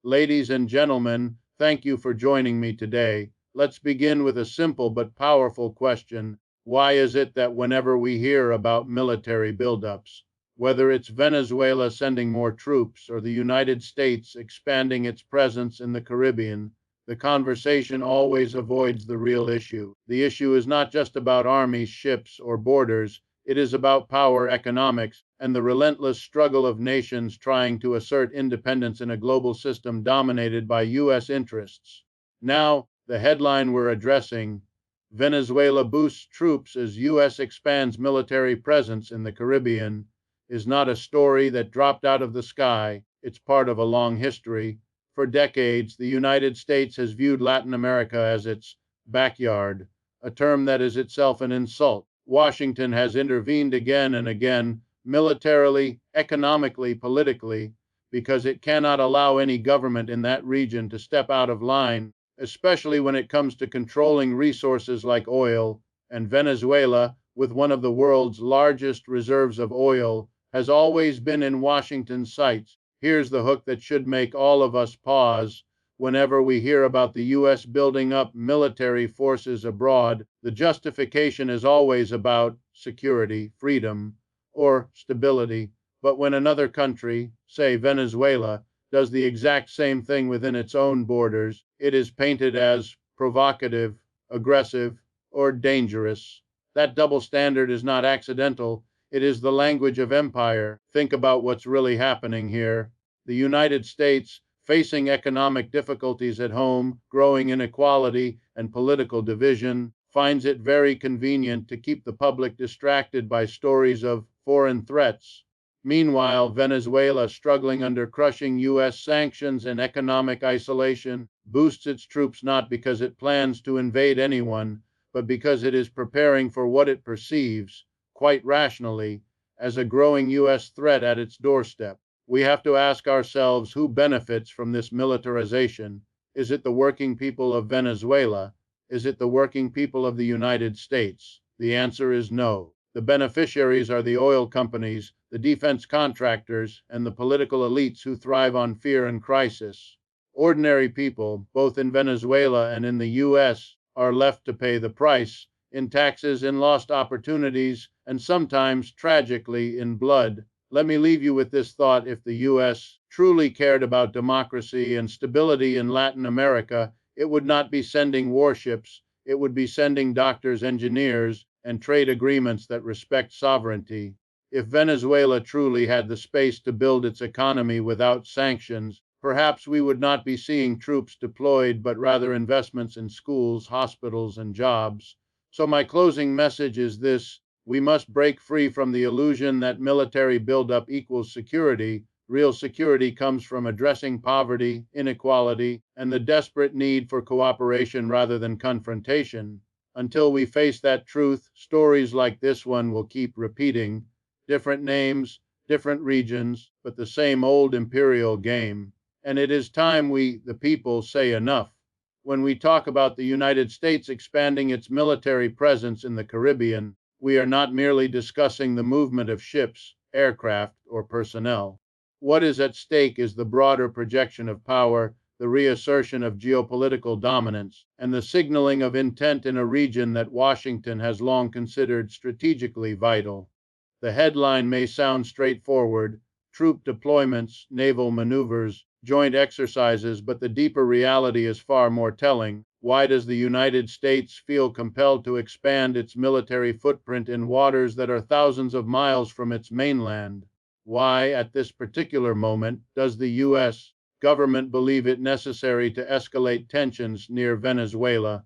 Ladies and gentlemen, thank you for joining me today. Let's begin with a simple but powerful question. Why is it that whenever we hear about military buildups, whether it's Venezuela sending more troops or the United States expanding its presence in the Caribbean, the conversation always avoids the real issue? The issue is not just about armies, ships, or borders. It is about power, economics, and the relentless struggle of nations trying to assert independence in a global system dominated by U.S. interests. Now, the headline we're addressing: Venezuela Boosts Troops as U.S. Expands Military Presence in the Caribbean, is not a story that dropped out of the sky. It's part of a long history. For decades, the United States has viewed Latin America as its backyard, a term that is itself an insult. Washington has intervened again and again, militarily, economically, politically, because it cannot allow any government in that region to step out of line, especially when it comes to controlling resources like oil. And Venezuela, with one of the world's largest reserves of oil, has always been in Washington's sights. Here's the hook that should make all of us pause. Whenever we hear about the U.S. building up military forces abroad, the justification is always about security, freedom, or stability. But when another country, say Venezuela, does the exact same thing within its own borders, it is painted as provocative, aggressive, or dangerous. That double standard is not accidental. It is the language of empire. Think about what's really happening here. The United States, facing economic difficulties at home, growing inequality, and political division, finds it very convenient to keep the public distracted by stories of foreign threats. Meanwhile, Venezuela, struggling under crushing U.S. sanctions and economic isolation, boosts its troops not because it plans to invade anyone, but because it is preparing for what it perceives, quite rationally, as a growing U.S. threat at its doorstep. We have to ask ourselves, who benefits from this militarization? Is it the working people of Venezuela? Is it the working people of the United States? The answer is no. The beneficiaries are the oil companies, the defense contractors, and the political elites who thrive on fear and crisis. Ordinary people, both in Venezuela and in the U.S., are left to pay the price in taxes, in lost opportunities, and sometimes, tragically, in blood. Let me leave you with this thought. If the U.S. truly cared about democracy and stability in Latin America, it would not be sending warships. It would be sending doctors, engineers, and trade agreements that respect sovereignty. If Venezuela truly had the space to build its economy without sanctions, perhaps we would not be seeing troops deployed, but rather investments in schools, hospitals, and jobs. So my closing message is this: we must break free from the illusion that military buildup equals security. Real security comes from addressing poverty, inequality, and the desperate need for cooperation rather than confrontation. Until we face that truth, stories like this one will keep repeating. Different names, different regions, but the same old imperial game. And it is time we, the people, say enough. When we talk about the United States expanding its military presence in the Caribbean, we are not merely discussing the movement of ships, aircraft, or personnel. What is at stake is the broader projection of power, the reassertion of geopolitical dominance, and the signaling of intent in a region that Washington has long considered strategically vital. The headline may sound straightforward: troop deployments, naval maneuvers, joint exercises, but the deeper reality is far more telling. Why does the United States feel compelled to expand its military footprint in waters that are thousands of miles from its mainland? Why, at this particular moment, does the U.S. government believe it necessary to escalate tensions near Venezuela?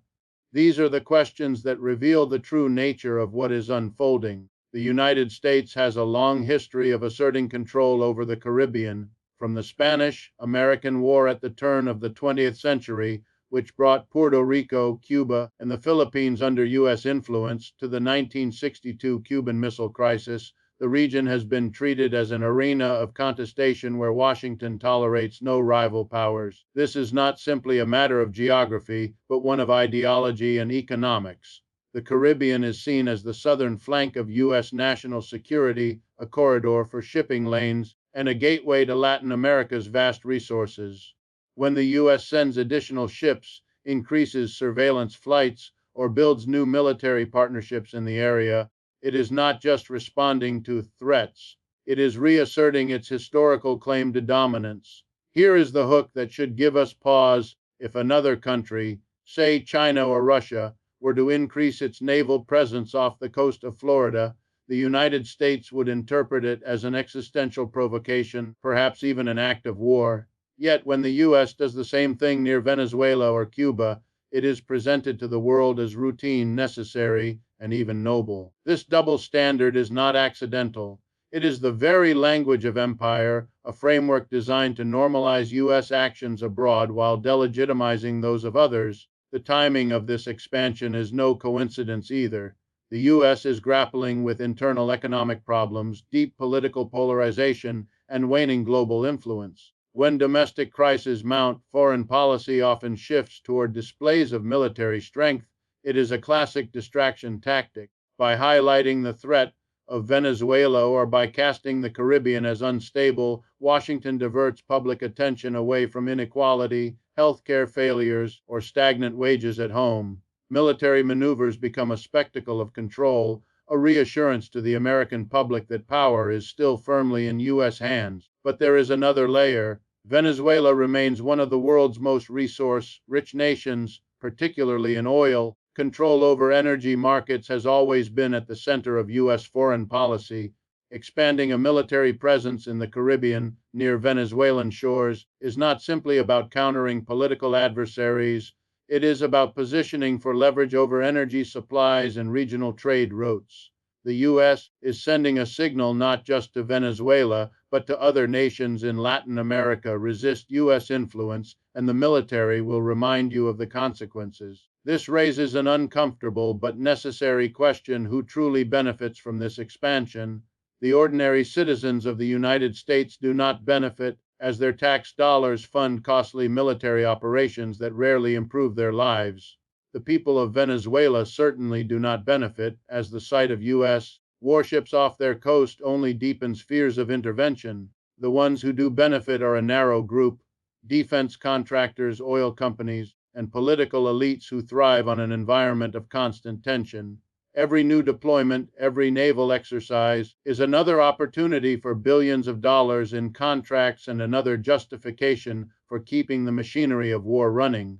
These are the questions that reveal the true nature of what is unfolding. The United States has a long history of asserting control over the Caribbean, from the Spanish-American War at the turn of the 20th century, which brought Puerto Rico, Cuba, and the Philippines under U.S. influence, to the 1962 Cuban Missile Crisis. The region has been treated as an arena of contestation where Washington tolerates no rival powers. This is not simply a matter of geography, but one of ideology and economics. The Caribbean is seen as the southern flank of U.S. national security, a corridor for shipping lanes, and a gateway to Latin America's vast resources. When the U.S. sends additional ships, increases surveillance flights, or builds new military partnerships in the area, it is not just responding to threats, it is reasserting its historical claim to dominance. Here is the hook that should give us pause. If another country, say China or Russia, were to increase its naval presence off the coast of Florida, the United States would interpret it as an existential provocation, perhaps even an act of war. Yet, when the US does the same thing near Venezuela or Cuba, it is presented to the world as routine, necessary, and even noble. This double standard is not accidental. It is the very language of empire, a framework designed to normalize US actions abroad while delegitimizing those of others. The timing of this expansion is no coincidence either. The US is grappling with internal economic problems, deep political polarization, and waning global influence. When domestic crises mount, foreign policy often shifts toward displays of military strength. It is a classic distraction tactic. By highlighting the threat of Venezuela or by casting the Caribbean as unstable, Washington diverts public attention away from inequality, healthcare failures, or stagnant wages at home. Military maneuvers become a spectacle of control, a reassurance to the American public that power is still firmly in U.S. hands. But there is another layer. Venezuela remains one of the world's most resource-rich nations, particularly in oil. Control over energy markets has always been at the center of U.S. foreign policy. Expanding a military presence in the Caribbean, near Venezuelan shores, is not simply about countering political adversaries. It is about positioning for leverage over energy supplies and regional trade routes. The U.S. is sending a signal not just to Venezuela, but to other nations in Latin America: resist U.S. influence, and the military will remind you of the consequences. This raises an uncomfortable but necessary question: who truly benefits from this expansion? The ordinary citizens of the United States do not benefit, as their tax dollars fund costly military operations that rarely improve their lives. The people of Venezuela certainly do not benefit, as the sight of U.S. warships off their coast only deepens fears of intervention. The ones who do benefit are a narrow group: defense contractors, oil companies, and political elites who thrive on an environment of constant tension. Every new deployment, every naval exercise, is another opportunity for billions of dollars in contracts and another justification for keeping the machinery of war running.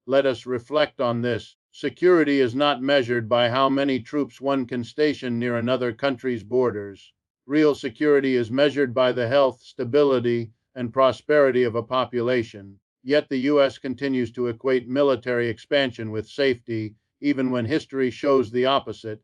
Let us reflect on this. Security is not measured by how many troops one can station near another country's borders. Real security is measured by the health, stability, and prosperity of a population. Yet the U.S. continues to equate military expansion with safety, even when history shows the opposite.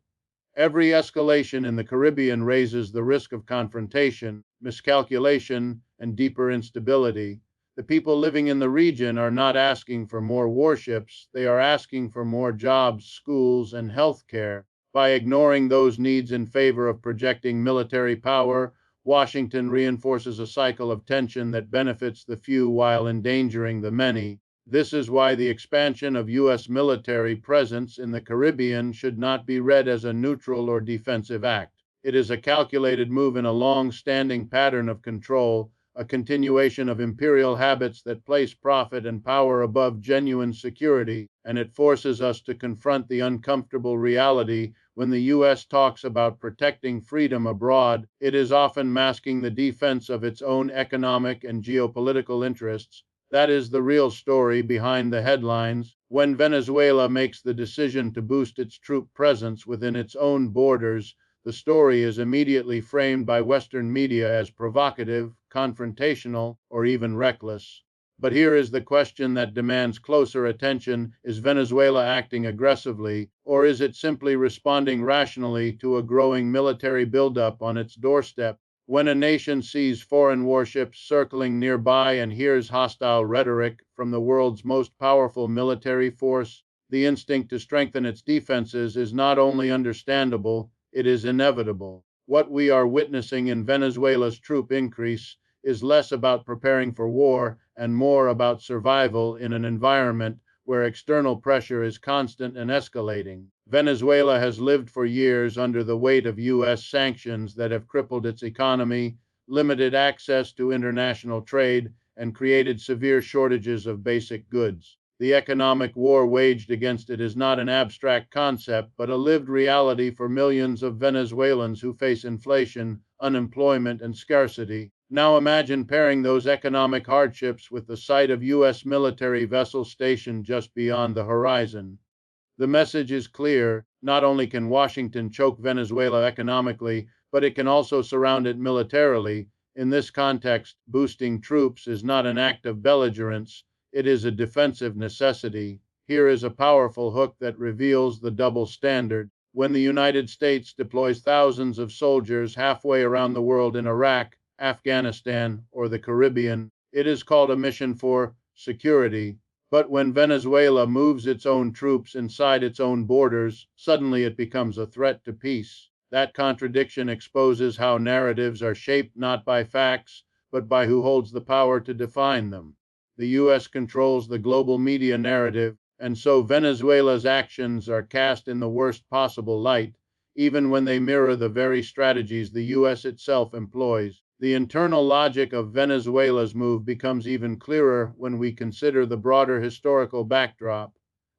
Every escalation in the Caribbean raises the risk of confrontation, miscalculation, and deeper instability. The people living in the region are not asking for more warships, they are asking for more jobs, schools, and health care. By ignoring those needs in favor of projecting military power, Washington reinforces a cycle of tension that benefits the few while endangering the many. This is why the expansion of U.S. military presence in the Caribbean should not be read as a neutral or defensive act. It is a calculated move in a long-standing pattern of control, a continuation of imperial habits that place profit and power above genuine security, and it forces us to confront the uncomfortable reality: when the U.S. talks about protecting freedom abroad, it is often masking the defense of its own economic and geopolitical interests. That is the real story behind the headlines. When Venezuela makes the decision to boost its troop presence within its own borders, the story is immediately framed by Western media as provocative, confrontational, or even reckless. But here is the question that demands closer attention: is Venezuela acting aggressively, or is it simply responding rationally to a growing military buildup on its doorstep? When a nation sees foreign warships circling nearby and hears hostile rhetoric from the world's most powerful military force, the instinct to strengthen its defenses is not only understandable, it is inevitable. What we are witnessing in Venezuela's troop increase is less about preparing for war and more about survival in an environment where external pressure is constant and escalating. Venezuela has lived for years under the weight of U.S. sanctions that have crippled its economy, limited access to international trade, and created severe shortages of basic goods. The economic war waged against it is not an abstract concept, but a lived reality for millions of Venezuelans who face inflation, unemployment, and scarcity. Now imagine pairing those economic hardships with the sight of U.S. military vessels stationed just beyond the horizon. The message is clear. Not only can Washington choke Venezuela economically, but it can also surround it militarily. In this context, boosting troops is not an act of belligerence, it is a defensive necessity. Here is a powerful hook that reveals the double standard. When the United States deploys thousands of soldiers halfway around the world in Iraq, Afghanistan, or the Caribbean, it is called a mission for security. But when Venezuela moves its own troops inside its own borders, suddenly it becomes a threat to peace. That contradiction exposes how narratives are shaped not by facts, but by who holds the power to define them. The U.S. controls the global media narrative, and so Venezuela's actions are cast in the worst possible light, even when they mirror the very strategies the U.S. itself employs. The internal logic of Venezuela's move becomes even clearer when we consider the broader historical backdrop.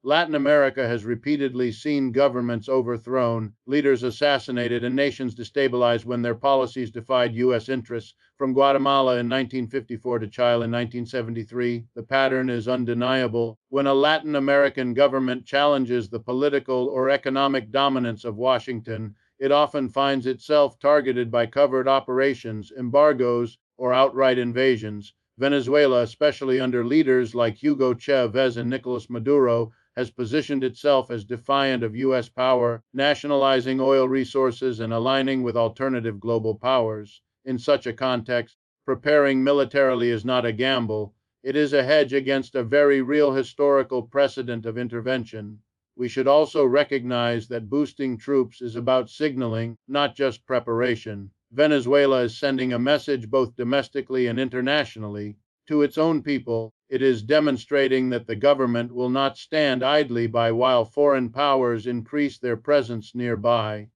Latin America has repeatedly seen governments overthrown, leaders assassinated, and nations destabilized when their policies defied U.S. interests. From Guatemala in 1954 to Chile in 1973, the pattern is undeniable. When a Latin American government challenges the political or economic dominance of Washington, it often finds itself targeted by covert operations, embargoes, or outright invasions. Venezuela, especially under leaders like Hugo Chavez and Nicolas Maduro, has positioned itself as defiant of U.S. power, nationalizing oil resources and aligning with alternative global powers. In such a context, preparing militarily is not a gamble, it is a hedge against a very real historical precedent of intervention. We should also recognize that boosting troops is about signaling, not just preparation. Venezuela is sending a message both domestically and internationally. To its own people, it is demonstrating that the government will not stand idly by while foreign powers increase their presence nearby.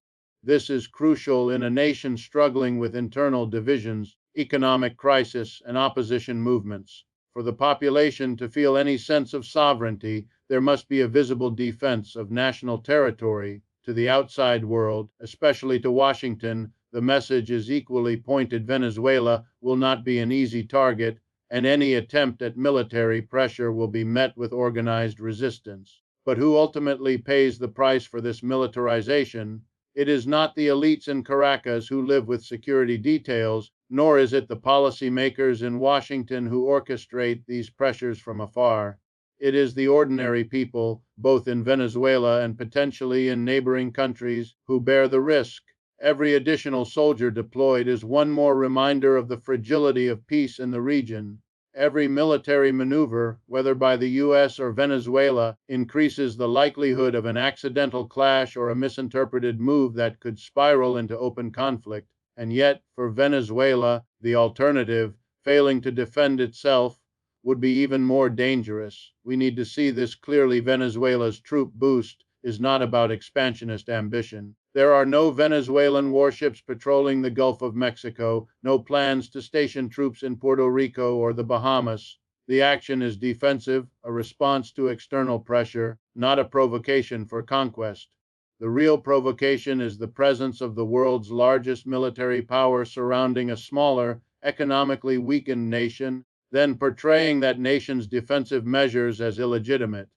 This is crucial in a nation struggling with internal divisions, economic crisis, and opposition movements. For the population to feel any sense of sovereignty, there must be a visible defense of national territory. To the outside world, especially to Washington, the message is equally pointed. Venezuela will not be an easy target, and any attempt at military pressure will be met with organized resistance. But who ultimately pays the price for this militarization? It is not the elites in Caracas who live with security details, nor is it the policymakers in Washington who orchestrate these pressures from afar. It is the ordinary people, both in Venezuela and potentially in neighboring countries, who bear the risk. Every additional soldier deployed is one more reminder of the fragility of peace in the region. Every military maneuver, whether by the U.S. or Venezuela, increases the likelihood of an accidental clash or a misinterpreted move that could spiral into open conflict. And yet, for Venezuela, the alternative, failing to defend itself, would be even more dangerous. We need to see this clearly. Venezuela's troop boost is not about expansionist ambition. There are no Venezuelan warships patrolling the Gulf of Mexico, no plans to station troops in Puerto Rico or the Bahamas. The action is defensive, a response to external pressure, not a provocation for conquest. The real provocation is the presence of the world's largest military power surrounding a smaller, economically weakened nation, then portraying that nation's defensive measures as illegitimate.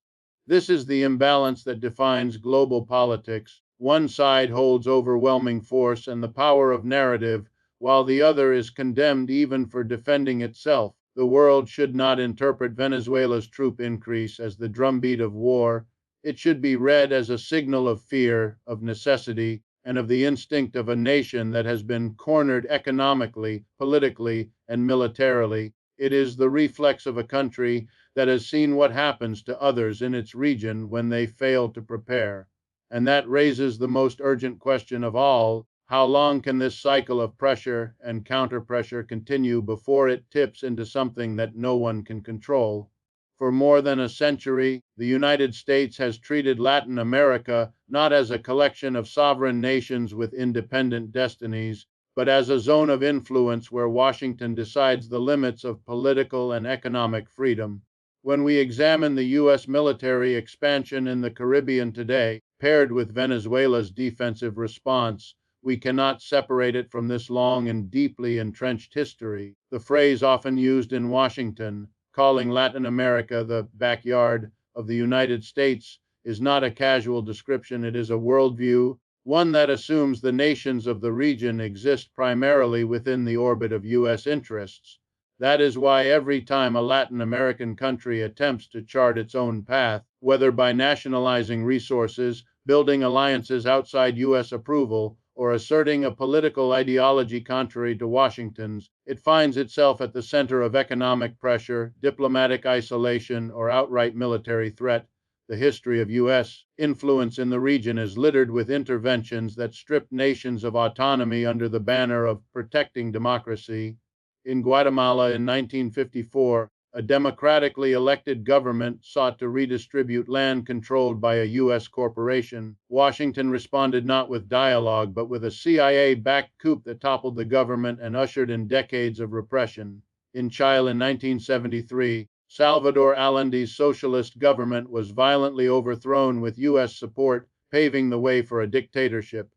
This is the imbalance that defines global politics. One side holds overwhelming force and the power of narrative, while the other is condemned even for defending itself. The world should not interpret Venezuela's troop increase as the drumbeat of war. It should be read as a signal of fear, of necessity, and of the instinct of a nation that has been cornered economically, politically, and militarily. It is the reflex of a country that has seen what happens to others in its region when they fail to prepare. And that raises the most urgent question of all: how long can this cycle of pressure and counter-pressure continue before it tips into something that no one can control? For more than a century, the United States has treated Latin America not as a collection of sovereign nations with independent destinies, but as a zone of influence where Washington decides the limits of political and economic freedom. When we examine the U.S. military expansion in the Caribbean today, paired with Venezuela's defensive response, we cannot separate it from this long and deeply entrenched history. The phrase often used in Washington, calling Latin America the backyard of the United States, is not a casual description, it is a worldview, one that assumes the nations of the region exist primarily within the orbit of U.S. interests. That is why every time a Latin American country attempts to chart its own path, whether by nationalizing resources, building alliances outside U.S. approval, or asserting a political ideology contrary to Washington's, it finds itself at the center of economic pressure, diplomatic isolation, or outright military threat. The history of U.S. influence in the region is littered with interventions that stripped nations of autonomy under the banner of protecting democracy. In Guatemala in 1954, a democratically elected government sought to redistribute land controlled by a U.S. corporation. Washington responded not with dialogue, but with a CIA-backed coup that toppled the government and ushered in decades of repression. In Chile in 1973, Salvador Allende's socialist government was violently overthrown with U.S. support, paving the way for a dictatorship.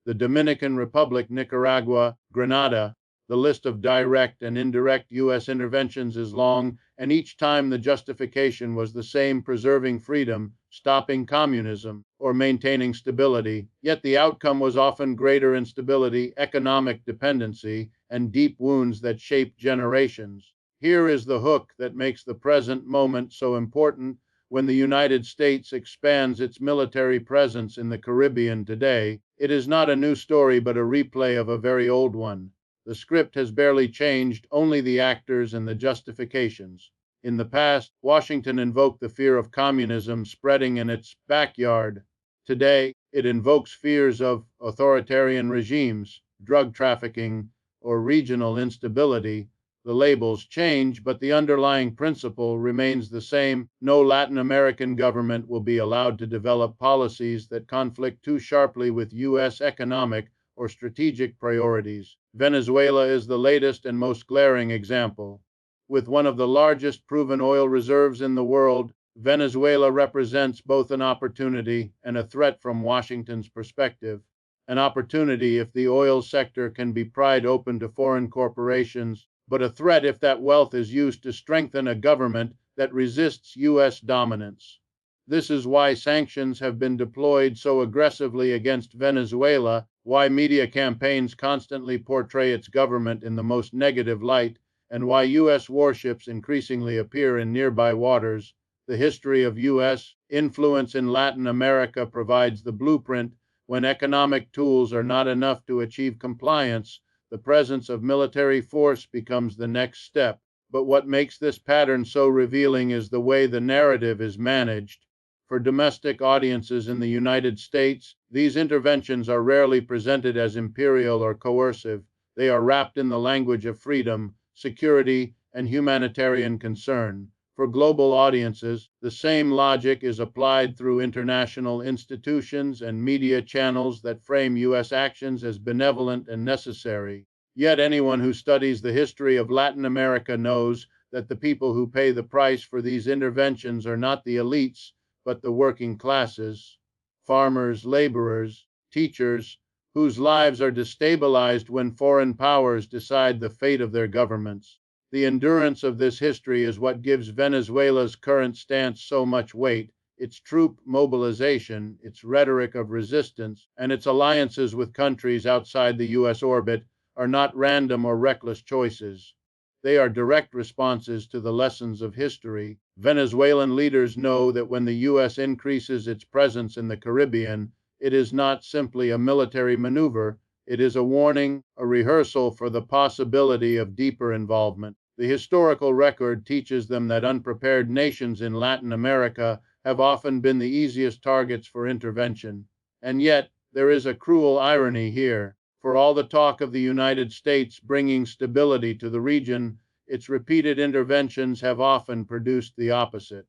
The Dominican Republic, Nicaragua, Grenada, the list of direct and indirect U.S. interventions is long, and each time the justification was the same: preserving freedom, stopping communism, or maintaining stability. Yet the outcome was often greater instability, economic dependency, and deep wounds that shaped generations. Here is the hook that makes the present moment so important. When the United States expands its military presence in the Caribbean today, it is not a new story but a replay of a very old one. The script has barely changed, only the actors and the justifications. In the past, Washington invoked the fear of communism spreading in its backyard. Today, it invokes fears of authoritarian regimes, drug trafficking, or regional instability. The labels change, but the underlying principle remains the same. No Latin American government will be allowed to develop policies that conflict too sharply with U.S. economic or strategic priorities. Venezuela is the latest and most glaring example. With one of the largest proven oil reserves in the world, Venezuela represents both an opportunity and a threat from Washington's perspective. An opportunity if the oil sector can be pried open to foreign corporations, but a threat if that wealth is used to strengthen a government that resists U.S. dominance. This is why sanctions have been deployed so aggressively against Venezuela, why media campaigns constantly portray its government in the most negative light, and why U.S. warships increasingly appear in nearby waters. The history of U.S. influence in Latin America provides the blueprint. When economic tools are not enough to achieve compliance, the presence of military force becomes the next step. But what makes this pattern so revealing is the way the narrative is managed. For domestic audiences in the United States, these interventions are rarely presented as imperial or coercive. They are wrapped in the language of freedom, security, and humanitarian concern. For global audiences, the same logic is applied through international institutions and media channels that frame U.S. actions as benevolent and necessary. Yet anyone who studies the history of Latin America knows that the people who pay the price for these interventions are not the elites, but the working classes, farmers, laborers, teachers, whose lives are destabilized when foreign powers decide the fate of their governments. The endurance of this history is what gives Venezuela's current stance so much weight. Its troop mobilization, its rhetoric of resistance, and its alliances with countries outside the U.S. orbit are not random or reckless choices. They are direct responses to the lessons of history. Venezuelan leaders know that when the U.S. increases its presence in the Caribbean, it is not simply a military maneuver, it is a warning, a rehearsal for the possibility of deeper involvement. The historical record teaches them that unprepared nations in Latin America have often been the easiest targets for intervention. And yet, there is a cruel irony here. For all the talk of the United States bringing stability to the region, its repeated interventions have often produced the opposite.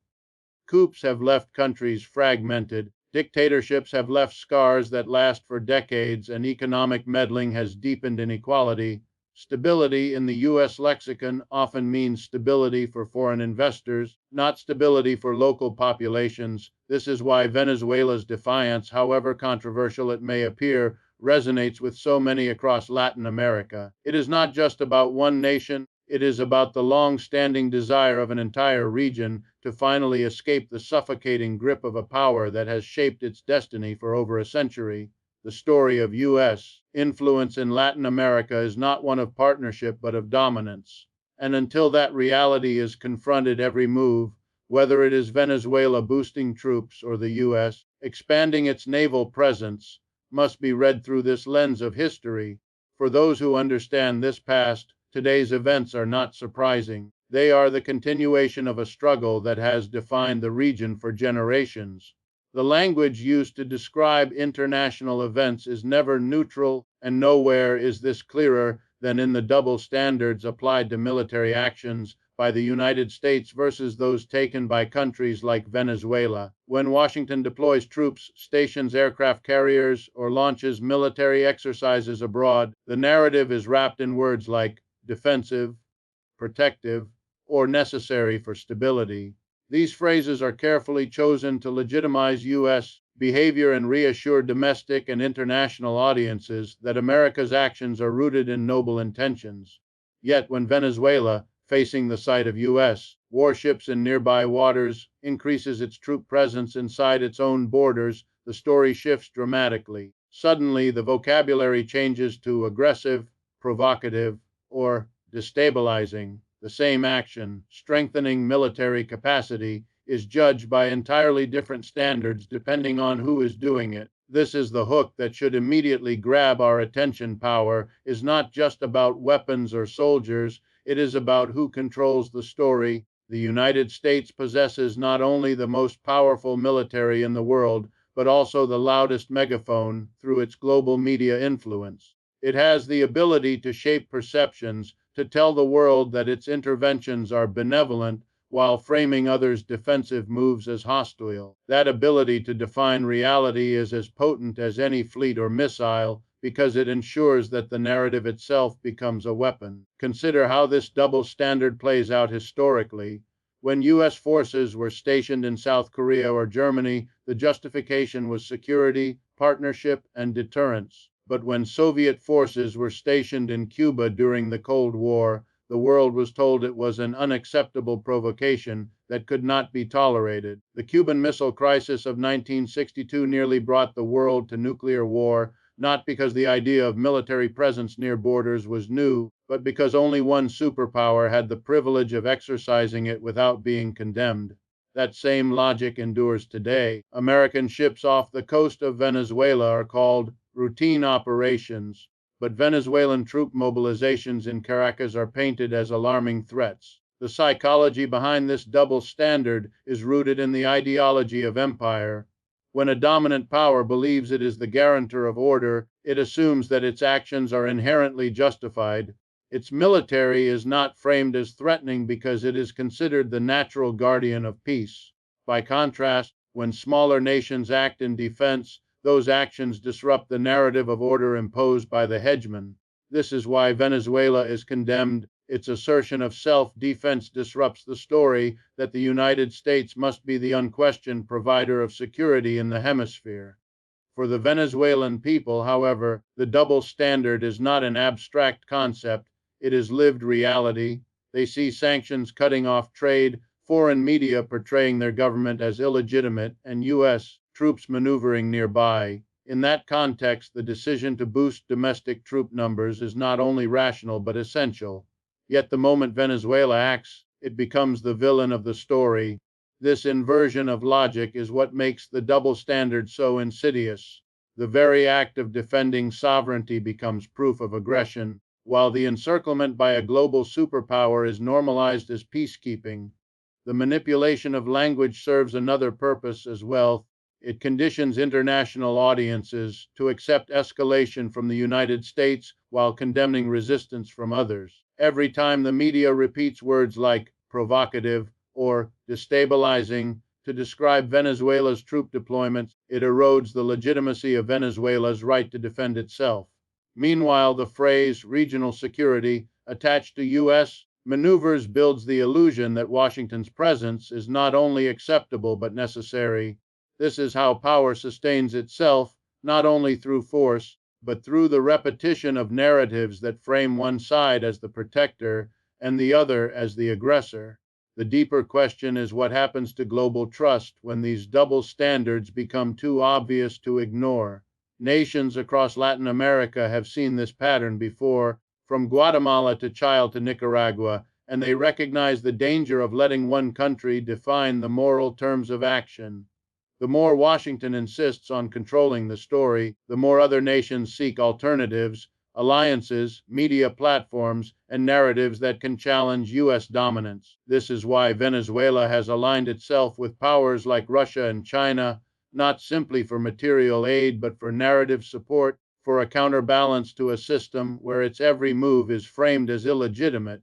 Coups have left countries fragmented, Dictatorships have left scars that last for decades, and economic meddling has deepened inequality. Stability in the U.S. lexicon often means stability for foreign investors, not stability for local populations. This is why Venezuela's defiance, however controversial it may appear, resonates with so many across Latin America. It is not just about one nation, it is about the long-standing desire of an entire region to finally escape the suffocating grip of a power that has shaped its destiny for over a century. The story of U.S. influence in Latin America is not one of partnership but of dominance. And until that reality is confronted, every move, whether it is Venezuela boosting troops or the U.S. expanding its naval presence, must be read through this lens of history. For those who understand this past, today's events are not surprising. They are the continuation of a struggle that has defined the region for generations. The language used to describe international events is never neutral, and nowhere is this clearer than in the double standards applied to military actions by the United States versus those taken by countries like Venezuela. When Washington deploys troops, stations aircraft carriers, or launches military exercises abroad, the narrative is wrapped in words like defensive, protective, or necessary for stability. These phrases are carefully chosen to legitimize U.S. behavior and reassure domestic and international audiences that America's actions are rooted in noble intentions. Yet, when Venezuela, facing the sight of U.S. warships in nearby waters, increases its troop presence inside its own borders, the story shifts dramatically. Suddenly, the vocabulary changes to aggressive, provocative, or destabilizing. The same action, strengthening military capacity, is judged by entirely different standards depending on who is doing it. This is the hook that should immediately grab our attention. Power is not just about weapons or soldiers, it is about who controls the story. The United States possesses not only the most powerful military in the world, but also the loudest megaphone through its global media influence. It has the ability to shape perceptions, to tell the world that its interventions are benevolent while framing others' defensive moves as hostile. That ability to define reality is as potent as any fleet or missile because it ensures that the narrative itself becomes a weapon. Consider how this double standard plays out historically. When U.S. forces were stationed in South Korea or Germany, the justification was security, partnership, and deterrence. But when Soviet forces were stationed in Cuba during the Cold War, the world was told it was an unacceptable provocation that could not be tolerated. The Cuban Missile Crisis of 1962 nearly brought the world to nuclear war, not because the idea of military presence near borders was new, but because only one superpower had the privilege of exercising it without being condemned. That same logic endures today. American ships off the coast of Venezuela are called routine operations, but Venezuelan troop mobilizations in Caracas are painted as alarming threats. The psychology behind this double standard is rooted in the ideology of empire. When a dominant power believes it is the guarantor of order, it assumes that its actions are inherently justified. Its military is not framed as threatening because it is considered the natural guardian of peace. By contrast, when smaller nations act in defense, those actions disrupt the narrative of order imposed by the hegemon. This is why Venezuela is condemned. Its assertion of self-defense disrupts the story that the United States must be the unquestioned provider of security in the hemisphere. For the Venezuelan people, however, the double standard is not an abstract concept, it is lived reality. They see sanctions cutting off trade, foreign media portraying their government as illegitimate, and U.S. troops maneuvering nearby. In that context, the decision to boost domestic troop numbers is not only rational but essential. Yet the moment Venezuela acts, it becomes the villain of the story. This inversion of logic is what makes the double standard so insidious. The very act of defending sovereignty becomes proof of aggression, while the encirclement by a global superpower is normalized as peacekeeping. The manipulation of language serves another purpose as well. It conditions international audiences to accept escalation from the United States while condemning resistance from others. Every time the media repeats words like provocative or destabilizing To describe Venezuela's troop deployments, it erodes the legitimacy of Venezuela's right to defend itself. Meanwhile, the phrase regional security attached to U.S. maneuvers builds the illusion that Washington's presence is not only acceptable but necessary. This is how power sustains itself, not only through force, but through the repetition of narratives that frame one side as the protector and the other as the aggressor. The deeper question is what happens to global trust when these double standards become too obvious to ignore. Nations across Latin America have seen this pattern before, from Guatemala to Chile to Nicaragua, and they recognize the danger of letting one country define the moral terms of action. The more Washington insists on controlling the story, the more other nations seek alternatives, alliances, media platforms, and narratives that can challenge U.S. dominance. This is why Venezuela has aligned itself with powers like Russia and China, not simply for material aid, but for narrative support, for a counterbalance to a system where its every move is framed as illegitimate.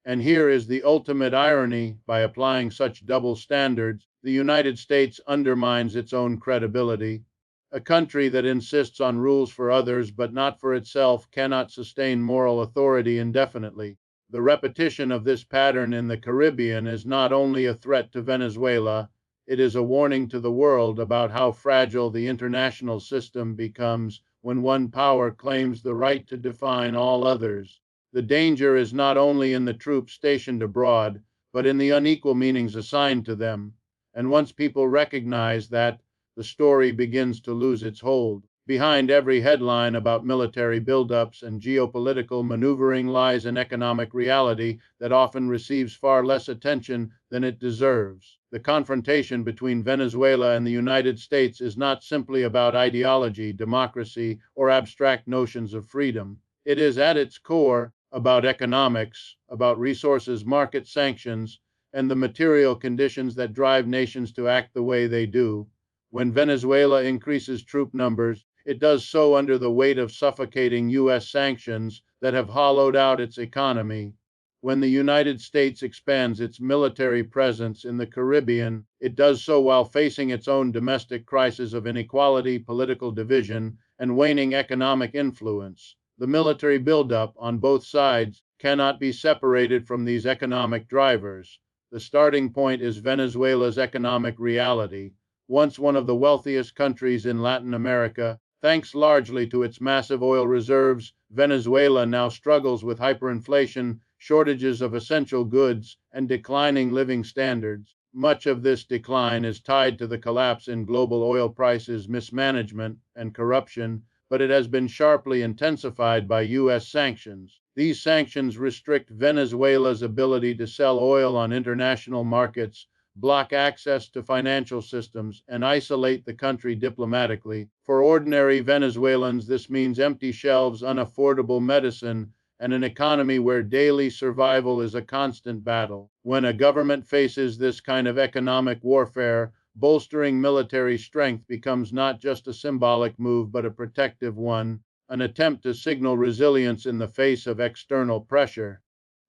And here is the ultimate irony: by applying such double standards, the United States undermines its own credibility. A country that insists on rules for others but not for itself cannot sustain moral authority indefinitely. The repetition of this pattern in the Caribbean is not only a threat to Venezuela, it is a warning to the world about how fragile the international system becomes when one power claims the right to define all others. The danger is not only in the troops stationed abroad, but in the unequal meanings assigned to them. And once people recognize that, the story begins to lose its hold. Behind every headline about military buildups and geopolitical maneuvering lies an economic reality that often receives far less attention than it deserves. The confrontation between Venezuela and the United States is not simply about ideology, democracy, or abstract notions of freedom. It is at its core about economics, about resources, market sanctions, and the material conditions that drive nations to act the way they do. When Venezuela increases troop numbers, it does so under the weight of suffocating U.S. sanctions that have hollowed out its economy. When the United States expands its military presence in the Caribbean, it does so while facing its own domestic crisis of inequality, political division, and waning economic influence. The military buildup on both sides cannot be separated from these economic drivers. The starting point is Venezuela's economic reality. Once one of the wealthiest countries in Latin America, thanks largely to its massive oil reserves, Venezuela now struggles with hyperinflation, shortages of essential goods, and declining living standards. Much of this decline is tied to the collapse in global oil prices, mismanagement, and corruption, but it has been sharply intensified by U.S. sanctions. These sanctions restrict Venezuela's ability to sell oil on international markets, block access to financial systems, and isolate the country diplomatically. For ordinary Venezuelans, this means empty shelves, unaffordable medicine, and an economy where daily survival is a constant battle. When a government faces this kind of economic warfare, bolstering military strength becomes not just a symbolic move but a protective one, an attempt to signal resilience in the face of external pressure.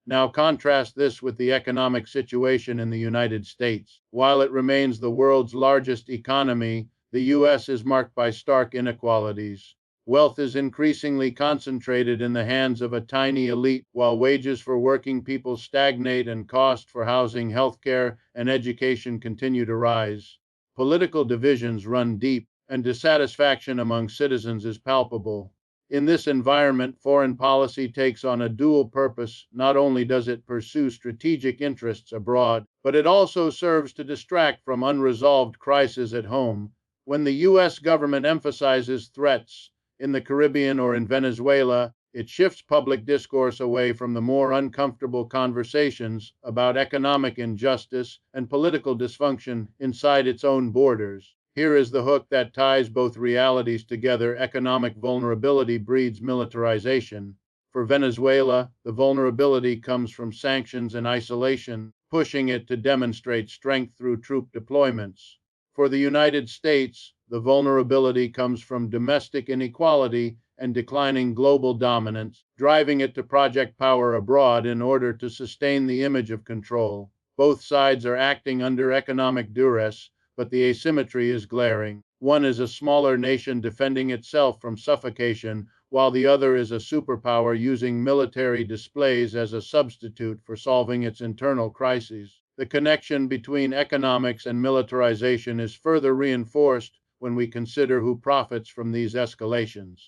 Now contrast this with the economic situation in the United States. While it remains the world's largest economy, the U.S. is marked by stark inequalities. Wealth is increasingly concentrated in the hands of a tiny elite, while wages for working people stagnate and costs for housing, healthcare, and education continue to rise. Political divisions run deep, and dissatisfaction among citizens is palpable. In this environment, foreign policy takes on a dual purpose. Not only does it pursue strategic interests abroad, but it also serves to distract from unresolved crises at home. When the U.S. government emphasizes threats in the Caribbean or in Venezuela, it shifts public discourse away from the more uncomfortable conversations about economic injustice and political dysfunction inside its own borders. Here is the hook that ties both realities together: economic vulnerability breeds militarization. For Venezuela, the vulnerability comes from sanctions and isolation, pushing it to demonstrate strength through troop deployments. For the United States, the vulnerability comes from domestic inequality and declining global dominance, driving it to project power abroad in order to sustain the image of control. Both sides are acting under economic duress, but the asymmetry is glaring. One is a smaller nation defending itself from suffocation, while the other is a superpower using military displays as a substitute for solving its internal crises. The connection between economics and militarization is further reinforced when we consider who profits from these escalations.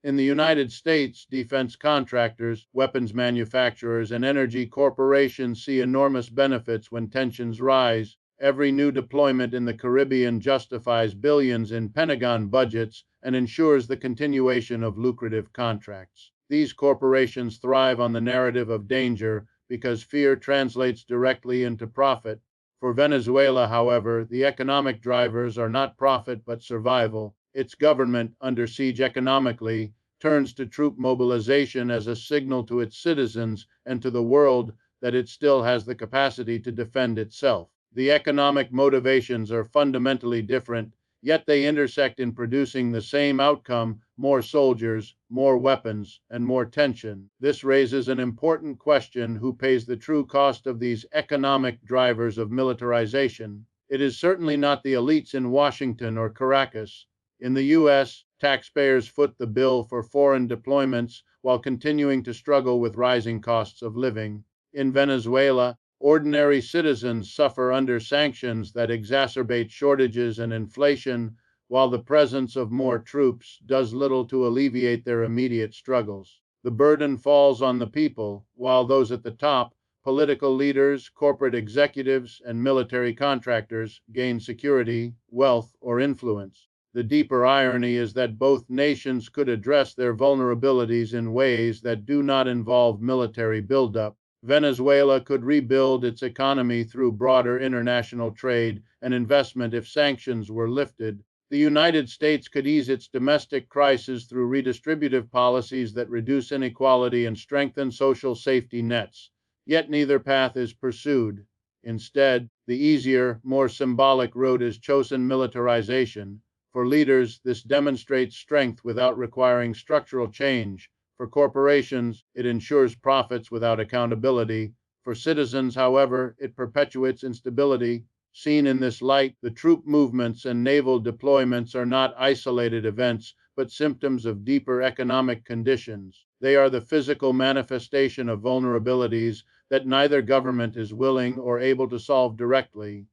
In the United States, defense contractors, weapons manufacturers, and energy corporations see enormous benefits when tensions rise. Every new deployment in the Caribbean justifies billions in Pentagon budgets and ensures the continuation of lucrative contracts. These corporations thrive on the narrative of danger because fear translates directly into profit. For Venezuela, however, the economic drivers are not profit but survival. Its government, under siege economically, turns to troop mobilization as a signal to its citizens and to the world that it still has the capacity to defend itself. The economic motivations are fundamentally different, yet they intersect in producing the same outcome: more soldiers, more weapons, and more tension. This raises an important question: who pays the true cost of these economic drivers of militarization? It is certainly not the elites in Washington or Caracas. In the US, taxpayers foot the bill for foreign deployments while continuing to struggle with rising costs of living. In Venezuela, ordinary citizens suffer under sanctions that exacerbate shortages and inflation, while the presence of more troops does little to alleviate their immediate struggles. The burden falls on the people, while those at the top, political leaders, corporate executives, and military contractors, gain security, wealth, or influence. The deeper irony is that both nations could address their vulnerabilities in ways that do not involve military buildup. Venezuela could rebuild its economy through broader international trade and investment if sanctions were lifted. The United States could ease its domestic crisis through redistributive policies that reduce inequality and strengthen social safety nets. Yet neither path is pursued. Instead, the easier, more symbolic road is chosen: militarization. For leaders, this demonstrates strength without requiring structural change. For corporations, it ensures profits without accountability. For citizens, however, it perpetuates instability. Seen in this light, the troop movements and naval deployments are not isolated events, but symptoms of deeper economic conditions. They are the physical manifestation of vulnerabilities that neither government is willing or able to solve directly.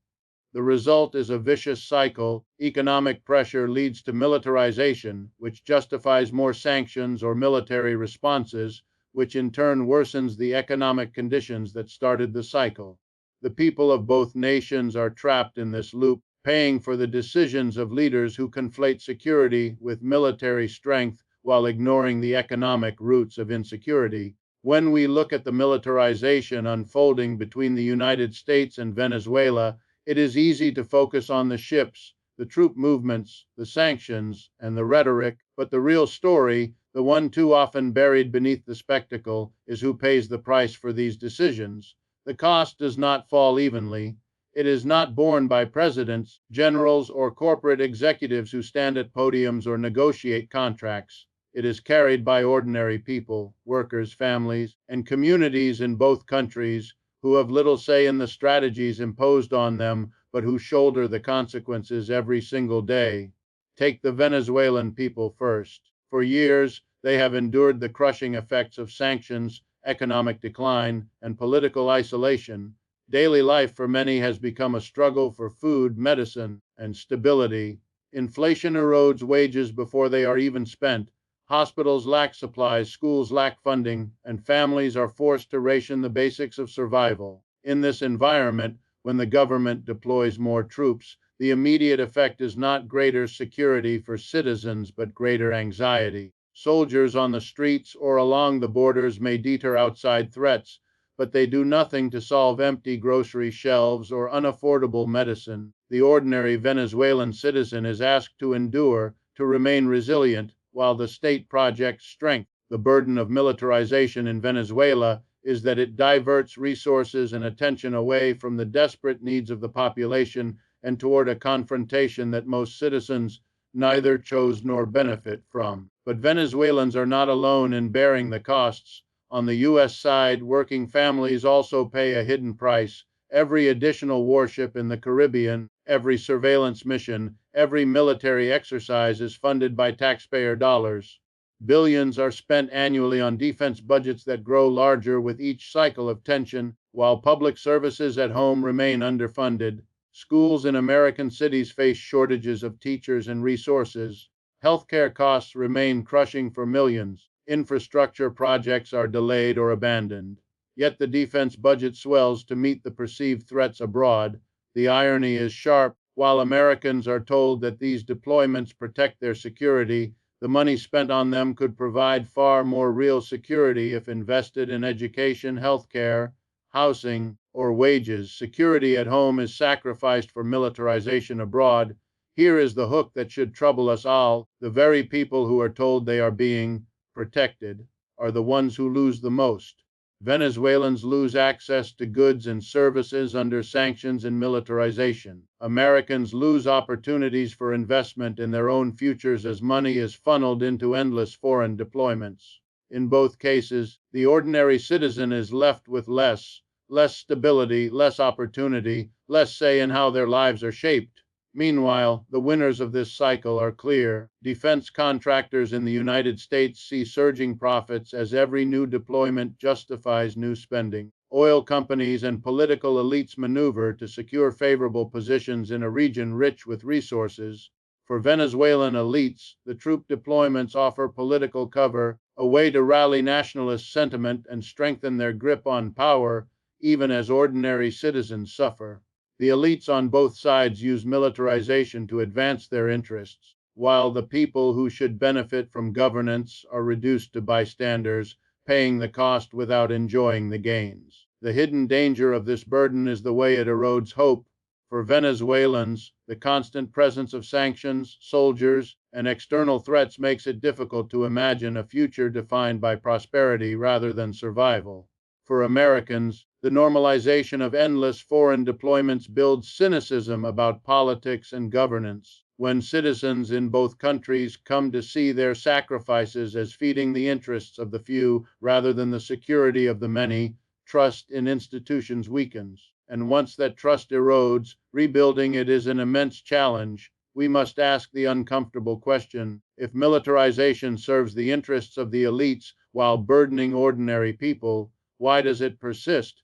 The result is a vicious cycle. Economic pressure leads to militarization, which justifies more sanctions or military responses, which in turn worsens the economic conditions that started the cycle. The people of both nations are trapped in this loop, paying for the decisions of leaders who conflate security with military strength while ignoring the economic roots of insecurity. When we look at the militarization unfolding between the United States and Venezuela, it is easy to focus on the ships, the troop movements, the sanctions, and the rhetoric, but the real story, the one too often buried beneath the spectacle, is who pays the price for these decisions. The cost does not fall evenly. It is not borne by presidents, generals, or corporate executives who stand at podiums or negotiate contracts. It is carried by ordinary people, workers, families, and communities in both countries who have little say in the strategies imposed on them, but who shoulder the consequences every single day. Take the Venezuelan people first. For years, they have endured the crushing effects of sanctions, economic decline, and political isolation. Daily life for many has become a struggle for food, medicine, and stability. Inflation erodes wages before they are even spent. Hospitals lack supplies, schools lack funding, and families are forced to ration the basics of survival. In this environment, when the government deploys more troops, the immediate effect is not greater security for citizens, but greater anxiety. Soldiers on the streets or along the borders may deter outside threats, but they do nothing to solve empty grocery shelves or unaffordable medicine. The ordinary Venezuelan citizen is asked to endure, to remain resilient, while the state projects strength. The burden of militarization in Venezuela is that it diverts resources and attention away from the desperate needs of the population and toward a confrontation that most citizens neither chose nor benefit from. But Venezuelans are not alone in bearing the costs. On the U.S. side, working families also pay a hidden price. Every additional warship in the Caribbean, every surveillance mission, every military exercise is funded by taxpayer dollars. Billions are spent annually on defense budgets that grow larger with each cycle of tension, while public services at home remain underfunded. Schools in American cities face shortages of teachers and resources. Healthcare costs remain crushing for millions. Infrastructure projects are delayed or abandoned. Yet the defense budget swells to meet the perceived threats abroad. The irony is sharp. While Americans are told that these deployments protect their security, the money spent on them could provide far more real security if invested in education, healthcare, housing, or wages. Security at home is sacrificed for militarization abroad. Here is the hook that should trouble us all. The very people who are told they are being protected are the ones who lose the most. Venezuelans lose access to goods and services under sanctions and militarization. Americans lose opportunities for investment in their own futures as money is funneled into endless foreign deployments. In both cases, the ordinary citizen is left with less stability, less opportunity, less say in how their lives are shaped. Meanwhile, the winners of this cycle are clear. Defense contractors in the United States see surging profits as every new deployment justifies new spending. Oil companies and political elites maneuver to secure favorable positions in a region rich with resources. For Venezuelan elites, the troop deployments offer political cover, a way to rally nationalist sentiment and strengthen their grip on power, even as ordinary citizens suffer. The elites on both sides use militarization to advance their interests, while the people who should benefit from governance are reduced to bystanders, paying the cost without enjoying the gains. The hidden danger of this burden is the way it erodes hope. For Venezuelans, the constant presence of sanctions, soldiers, and external threats makes it difficult to imagine a future defined by prosperity rather than survival. For Americans, the normalization of endless foreign deployments builds cynicism about politics and governance. When citizens in both countries come to see their sacrifices as feeding the interests of the few rather than the security of the many, trust in institutions weakens. And once that trust erodes, rebuilding it is an immense challenge. We must ask the uncomfortable question: if militarization serves the interests of the elites while burdening ordinary people, why does it persist?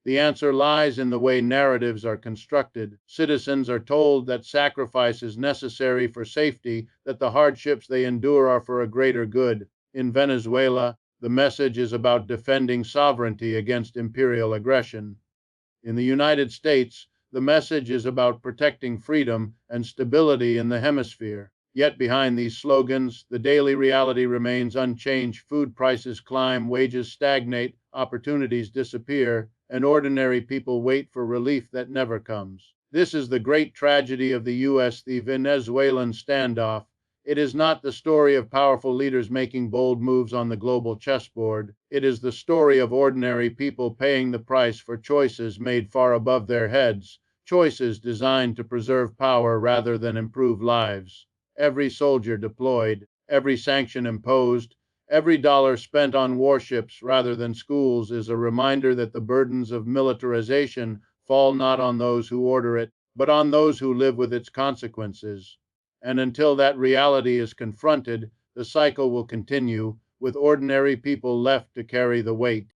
The answer lies in the way narratives are constructed. Citizens are told that sacrifice is necessary for safety, that the hardships they endure are for a greater good. In Venezuela, the message is about defending sovereignty against imperial aggression. In the United States, the message is about protecting freedom and stability in the hemisphere. Yet behind these slogans, the daily reality remains unchanged. Food prices climb, wages stagnate, opportunities disappear, and ordinary people wait for relief that never comes. This is the great tragedy of the U.S. The Venezuelan standoff. It is not the story of powerful leaders making bold moves on the global chessboard. It is the story of ordinary people paying the price for choices made far above their heads, choices designed to preserve power rather than improve lives. Every soldier deployed, every sanction imposed, every dollar spent on warships rather than schools is a reminder that the burdens of militarization fall not on those who order it, but on those who live with its consequences. And until that reality is confronted, the cycle will continue, with ordinary people left to carry the weight.